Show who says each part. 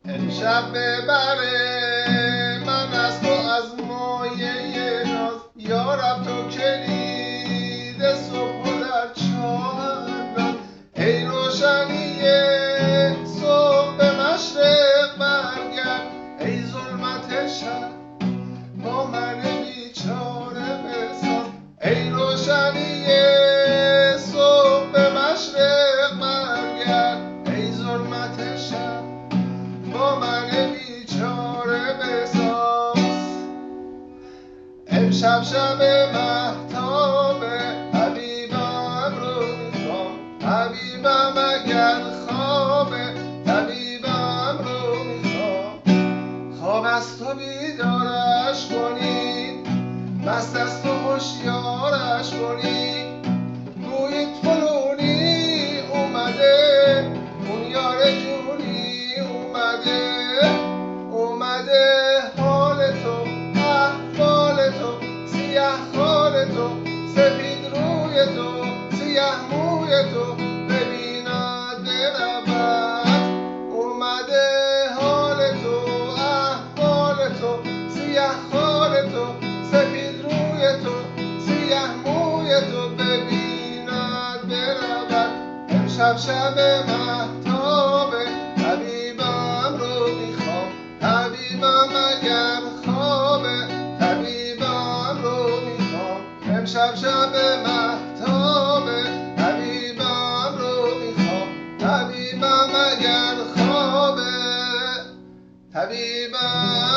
Speaker 1: امشب ببره من از تو از مایه ناز، یارب تو کلید صبح و در چاه انداز. ای روشنی صبح به مشرق برگرد، ای ظلمت شب با من بیچاره بساز. ای روشنی صبح به مشرق برگرد، ای ظلمت شب با من بیچاره بساز. امشب شب مهتابه، حبیبم رو میخوام. حبیبم اگر خوابه، طبیبم رو میخوام. خواب از تو بیدارش کنید، مست از تو هوشیارش کنید. گویید فلونی اومده، اون یار جونی اومده حال تو، احوال تو، سیه خال تو، سپید روی تو، سیه موی تو ببیند برود. اومده حال تو، احوال تو، سیه خال تو، سپید روی تو، سیه موی تو ببیند برود. امشب شب مهتابه، طبیبم رو میخوام. طبیبم اگر خوابه، طبیبم رو میخوام. امشب شب مهتابه، طبیبم رو میخوام. طبیبم اگر خوابه، طبیبم